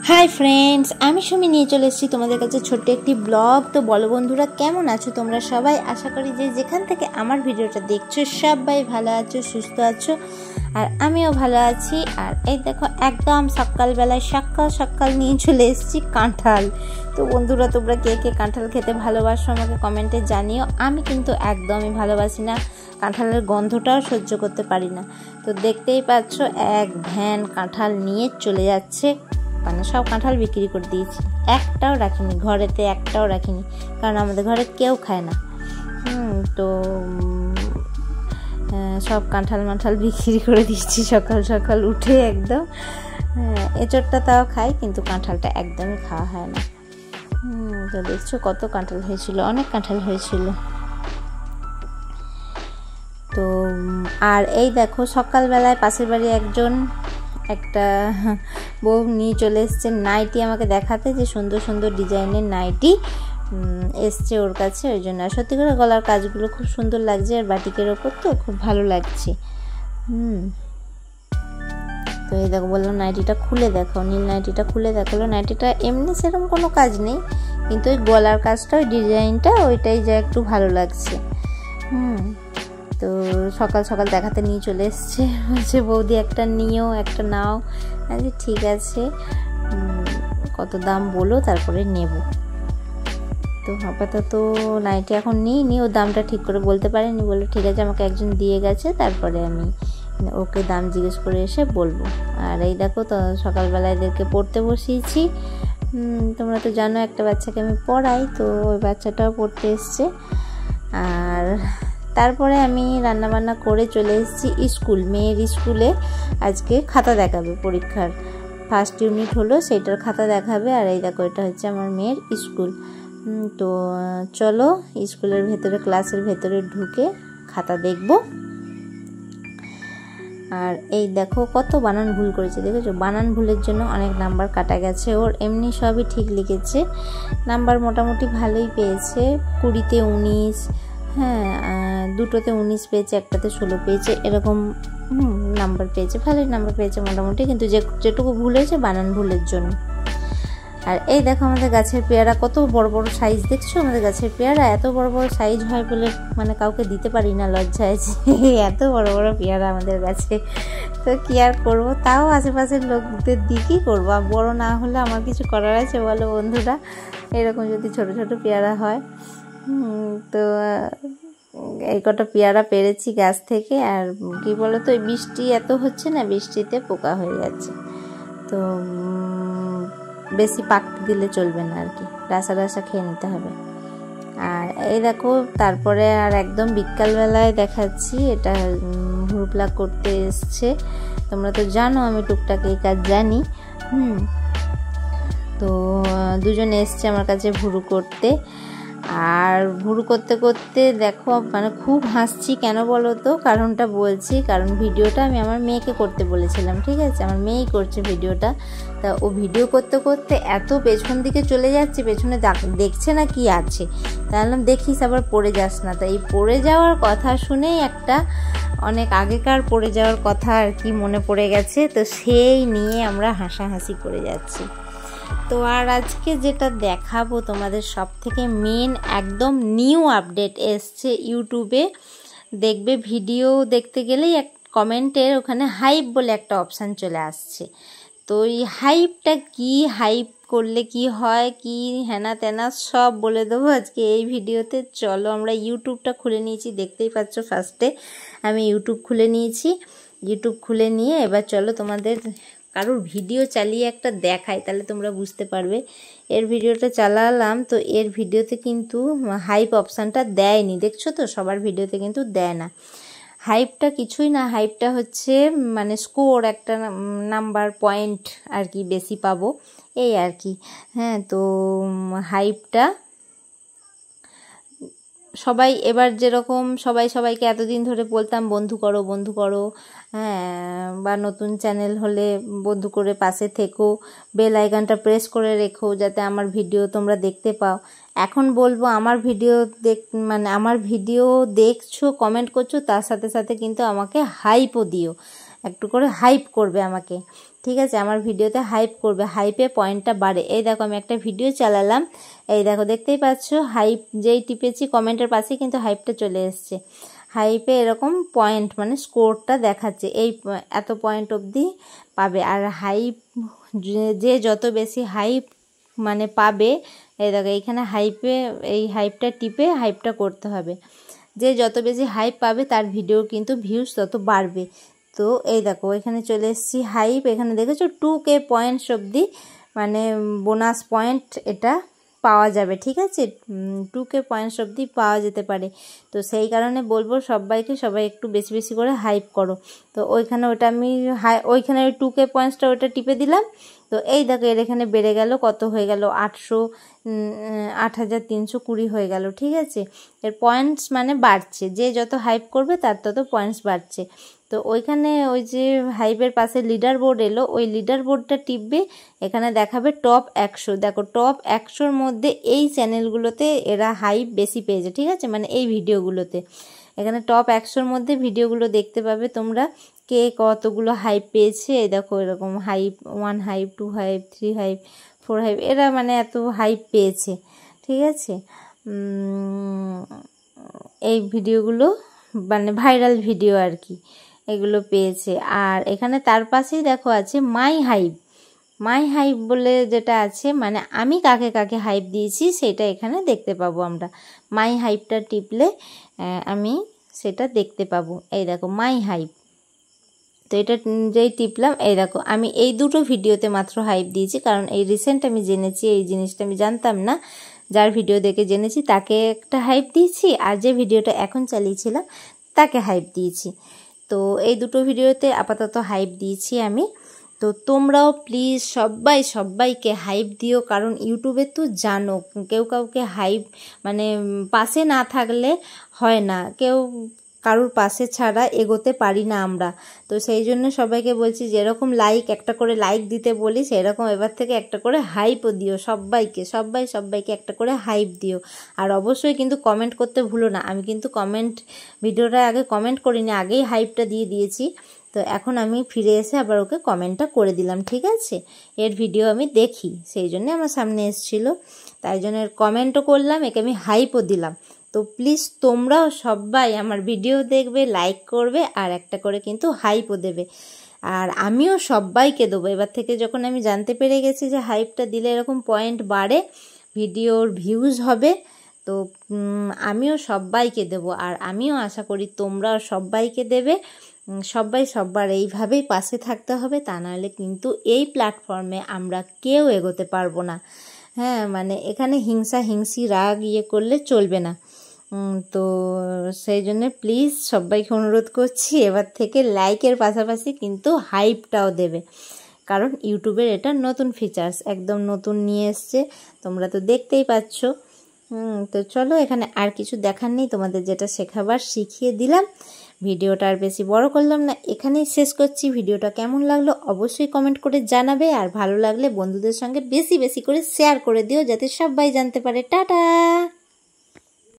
Hi friends आमी सुमी निये चले एसेछि तोमादेर काछे छोट्ट एकटी ब्लग। तो बोलो बंधुरा केमन आछो तोमरा सबाई। आशा करी जे जेखान थेके आमार भिडियोटा देखछो सबाई भालो आछो सुस्थ आछो और आमिओ भालो आछि। और एई देखो एकदम सकाल बेलाय सकाल सकाल निये चले एसेछि काँठाल। तो बंधुरा तोमरा के के काँठाल खेते भालोबासो आमाके कमेंटे जानिओ। आमी किन्तु एकदमई भालोबासि ना, काँठालेर गन्धटाओ सह्य करते पारि ना। तो देखतेई पाচ্ছো एक भ्যান काँठाल निये चले जाच्छे। মানে সব কাঁঠাল বিক্রি করে দিয়েছি, একটাও রাখিনি ঘরেতে, একটাও রাখিনি কারণ আমাদের ঘরে কেউ খায় না। তো সব কাঁঠাল মাঠাল বিক্রি করে দিয়েছি সকাল সকাল উঠে একদম। এঁচড়টা তাও খাই কিন্তু কাঁঠালটা একদমই খাওয়া হয় না। তো দেখছো কত কাঁঠাল হয়েছিল, অনেক কাঁঠাল হয়েছিল। তো আর এই দেখো সকালবেলায় পাশের বাড়ি একজন একটা বউ নিয়ে চলে এসছে নাইটি আমাকে দেখাতে, যে সুন্দর সুন্দর ডিজাইনের নাইটি এসছে ওর কাছে। ওই জন্য সত্যি করে গলার কাজগুলো খুব সুন্দর লাগছে আর বাটিকের ওপর তো খুব ভালো লাগছে। তো এই দেখো বললাম নাইটিটা খুলে দেখো, নীল নাইটিটা খুলে দেখালো। নাইটিটা এমনি সেরকম কোনো কাজ নেই কিন্তু ওই গলার কাজটা, ওই ডিজাইনটা ওইটাই যা একটু ভালো লাগছে। তো সকাল সকাল দেখাতে নিয়ে চলে এসছে, বলছে বৌদি একটা নিও, একটা নাও। আচ্ছা ঠিক আছে, কত দাম বলো তারপরে নেব। তো আপাতত নাইটি এখন নিইনি, ও দামটা ঠিক করে বলতে পারেনি, বললো ঠিক আছে আমাকে একজন দিয়ে গেছে তারপরে আমি ওকে দাম জিজ্ঞেস করে এসে বলবো। আর এই দেখো তো সকালবেলা এদেরকে পড়তে বসিয়েছি। তোমরা তো জানো একটা বাচ্চাকে আমি পড়াই, তো ওই বাচ্চাটাও পড়তে এসছে। আর তারপরে আমি রান্না বান্না করে চলে এসেছি স্কুল, মেয়ের স্কুলে আজকে খাতা দেখাবে, পরীক্ষার ফার্স্ট ইউনিট হলো সেটার খাতা দেখাবে। আর এই দেখো এটা হচ্ছে আমার মেয়ের স্কুল। তো চলো স্কুলের ভেতরে, ক্লাসের ভেতরে ঢুকে খাতা দেখব। আর এই দেখো কত বানান ভুল করেছে, দেখেছো? বানান ভুলের জন্য অনেক নাম্বার কাটা গেছে ওর। এমনি সবই ঠিক লিখেছে, নাম্বার মোটামুটি ভালোই পেয়েছে। 20তে 19, হ্যাঁ 2টোতে 19 পেয়েছে, একটাতে 16 পেয়েছে, এরকম নাম্বার পেয়েছে, ভালোই নাম্বার পেয়েছে মোটামুটি। কিন্তু যেটুকু ভুল হয়েছে বানান ভুলের জন্য। আর এই দেখো আমাদের গাছের পেয়ারা কত বড় বড় সাইজ, দেখছো? আমাদের গাছের পেয়ারা এত বড় বড় সাইজ হয় বলে মানে কাউকে দিতে পারি না, লজ্জা আছে এত বড় বড় পেয়ারা আমাদের গাছে। তো কি আর করবো, তাও আশেপাশের লোকদের দিই, কী করবো, বড় না হলে আমার কিছু করার আছে বলো বন্ধুরা? এরকম যদি ছোট ছোট পেয়ারা হয়। তো এই কটা পেয়ারা পেরেছি গাছ থেকে। আর কি বলো তো, বৃষ্টি এত হচ্ছে না, বৃষ্টিতে পোকা হয়ে যাচ্ছে। তো বেশি পাকতে দিলে চলবে না আর কি, রাসা রাসা খেয়ে নিতে হবে। আর এই দেখো তারপরে আর একদম বিকালবেলায় দেখাচ্ছি, এটা ভুরু প্লাক করতে এসছে। তোমরা তো জানো আমি টুকটাক এই কাজ জানি। তো দুজন এসছে আমার কাছে ভুরু করতে। আর ভুরু করতে করতে দেখো মানে খুব হাসছি, কেন বলো তো? কারণটা বলছি, কারণ ভিডিওটা আমি আমার মেয়েকে করতে বলেছিলাম, ঠিক আছে? আমার মেয়েই করছে ভিডিওটা। তা ও ভিডিও করতে করতে এত পেছন দিকে চলে যাচ্ছে, পেছনে দেখছে না কি আছে। তাহলে দেখিস আবার পড়ে যাস না। তাই এই পড়ে যাওয়ার কথা শুনেই একটা অনেক আগেকার পড়ে যাওয়ার কথা আর কি মনে পড়ে গেছে। তো সেই নিয়ে আমরা হাসাহাসি করে যাচ্ছি। তো আর আজকে যেটা দেখাবো তোমাদের সব থেকে মেন একদম নিউ আপডেট এসছে ইউটিউবে। দেখবে ভিডিও দেখতে গেলেই এক কমেন্টের ওখানে হাইপ বলে একটা অপশান চলে আসছে। তো এই হাইপটা কি, হাইপ করলে কি হয়, কি হেনা তেনা সব বলে দেবো আজকে এই ভিডিওতে। চলো আমরা ইউটিউবটা খুলে নিয়েছি, দেখতেই পাচ্ছ ফার্স্টে আমি ইউটিউব খুলে নিয়েছি। ইউটিউব খুলে নিয়ে এবার চলো তোমাদের কারোর ভিডিও চালিয়ে একটা দেখাই, তাহলে তোমরা বুঝতে পারবে। এর ভিডিওটা চালালাম, তো এর ভিডিওতে কিন্তু হাইপ অপশানটা দেয়নি, দেখছো তো? সবার ভিডিওতে কিন্তু দেয় না। হাইপটা কিছুই না, হাইপটা হচ্ছে মানে স্কোর, একটা নাম্বার পয়েন্ট আর কি বেশি পাবো এই আর কি। হ্যাঁ, তো হাইপটা সবাই এবার যেরকম সবাইকে এতদিন ধরে বলতাম বন্ধু করো বন্ধু করো, হ্যাঁ, বা নতুন চ্যানেল হলে বন্ধু করে পাশে থেকো, বেল আইকনটা প্রেস করে রেখো যাতে আমার ভিডিও তোমরা দেখতে পাও। এখন বলবো আমার ভিডিও মানে আমার ভিডিও দেখছো, কমেন্ট করছো, তার সাথে সাথে কিন্তু আমাকে হাইপও দিও। একটু করে হাইপ করবে আমাকে, ঠিক আছে, আমার ভিডিওতে হাইপ করবে, হাইপে পয়েন্টটা বাড়ে। এই দেখো আমি একটা ভিডিও চালালাম, এই দেখো দেখতেই পাচ্ছ হাইপ যেই টিপেছি কমেন্টের পাশে কিন্তু হাইপটা চলে এসছে। হাইপে এরকম পয়েন্ট মানে স্কোরটা দেখাচ্ছে, এই এত পয়েন্ট অবধি পাবে। আর হাইপ যে যত বেশি হাইপ মানে পাবে, এই দেখো এইখানে হাইপে এই হাইপটা টিপে হাইপটা করতে হবে। যে যত বেশি হাইপ পাবে তার ভিডিও কিন্তু ভিউজ তত বাড়বে। তো এই দেখো এখানে চলে এসেছি হাইপ, এখানে দেখেছো 2K পয়েন্টস অবধি মানে বোনাস পয়েন্ট এটা পাওয়া যাবে, ঠিক আছে, 2K পয়েন্টস অবধি পাওয়া যেতে পারে। তো সেই কারণে বলবো সবাইকে, সবাই একটু বেশি বেশি করে হাইপ করো। তো ওইখানে ওটা আমি ওইখানে ওই 2K পয়েন্টসটা ওটা টিপে দিলাম। তো এই দেখো এর এখানে বেড়ে গেল, কত হয়ে গেল 8320 হয়ে গেল, ঠিক আছে। এর পয়েন্টস মানে বাড়ছে, যে যত হাইপ করবে তার তত পয়েন্টস বাড়ছে। তো ওইখানে ওই যে হাইপের পাশে লিডার বোর্ড এলো, ওই লিডার বোর্ডটা টিপবে, এখানে দেখাবে টপ 100। দেখো টপ 100-র মধ্যে এই চ্যানেলগুলোতে এরা হাইপ বেশি পেয়েছে, ঠিক আছে, মানে এই ভিডিওগুলোতে এখানে টপ 100-র মধ্যে ভিডিওগুলো দেখতে পাবে তোমরা, কে কতগুলো হাইপ পেয়েছে। এই দেখো এরকম hype 1 hype 2 hype 3 hype 4 hype, এরা মানে এত হাইপ পেয়েছে, ঠিক আছে। এই ভিডিওগুলো মানে ভাইরাল ভিডিও আর কি, এগুলো পেয়েছে। আর এখানে তার পাশেই দেখো আছে মাই হাইপ, মাই হাইপ বলে যেটা আছে, মানে আমি কাকে কাকে হাইপ দিয়েছি সেটা এখানে দেখতে পাবো আমরা। মাই হাইপটা টিপলে আমি সেটা দেখতে পাবো। এই দেখো মাই হাইপ, তো এটা যেই টিপলাম, এই দেখো আমি এই দুটো ভিডিওতে মাত্র হাইপ দিয়েছি, কারণ এই রিসেন্ট আমি জেনেছি, এই জিনিসটা আমি জানতাম না, যার ভিডিও দেখে জেনেছি তাকে একটা হাইপ দিয়েছি, আর যে ভিডিওটা এখন চালিয়েছিলাম তাকে হাইপ দিয়েছি। তো এই দুটো ভিডিওতে আপাতত হাইপ দিয়েছি আমি। তো তোমরাও প্লিজ সবাইকে হাইপ দিও, কারণ ইউটিউবে তো জানো কেউ কাউকে হাইপ মানে পাশে না থাকলে হয় না, কেউ কারুর পাশে ছাড়া এগোতে পারি না আমরা। তো সেই জন্য সবাইকে বলছি, যেরকম একটা করে লাইক দিতে বলি, সেরকম এবার থেকে একটা করে হাইপও দিও সবাইকে একটা করে হাইপ দিও। আর অবশ্যই কিন্তু কমেন্ট করতে ভুলো না। আমি কিন্তু ভিডিওটা আগে কমেন্ট করিনি, আগেই হাইপটা দিয়ে দিয়েছি। তো এখন আমি ফিরে এসে আবার ওকে কমেন্টটা করে দিলাম, ঠিক আছে। এর ভিডিও আমি দেখি, সেই জন্য আমার সামনে এসেছিলো, তাই জন্য এর কমেন্টও করলাম, একে আমি হাইপও দিলাম। তো প্লিজ তোমরাও সবাই আমার ভিডিও দেখবে, লাইক করবে, আর একটা করে কিন্তু হাইপও দেবে। আর আমিও সবাইকে দেবো এবার থেকে, যখন আমি জানতে পেরে গেছি যে হাইপটা দিলে এরকম পয়েন্ট বাড়ে, ভিডিওর ভিউজ হবে, তো আমিও সবাইকে দেবো। আর আমিও আশা করি তোমরাও সবাইকে দেবে। সবার এইভাবেই পাশে থাকতে হবে, তা নাহলে কিন্তু এই প্ল্যাটফর্মে আমরা কেউ এগোতে পারবো না। হ্যাঁ, মানে এখানে হিংসি রাগ করলে চলবে না। তো সেই জন্য প্লিজ সবাইকে অনুরোধ করছি, এবার থেকে লাইকের পাশাপাশি কিন্তু হাইপটাও দেবে, কারণ ইউটিউবের এটা নতুন ফিচার্স, একদম নতুন নিয়ে এসছে, তোমরা তো দেখতেই পাচ্ছ। তো চলো, এখানে আর কিছু দেখার নেই, তোমাদের যেটা শেখাবার শিখিয়ে দিলাম। ভিডিওটা আর বেশি বড় করলাম না, এখানেই শেষ করছি। ভিডিওটা কেমন লাগলো অবশ্যই কমেন্ট করে জানাবে, আর ভালো লাগলে বন্ধুদের সঙ্গে বেশি করে শেয়ার করে দিও, যাতে সবাই জানতে পারে। টাটা।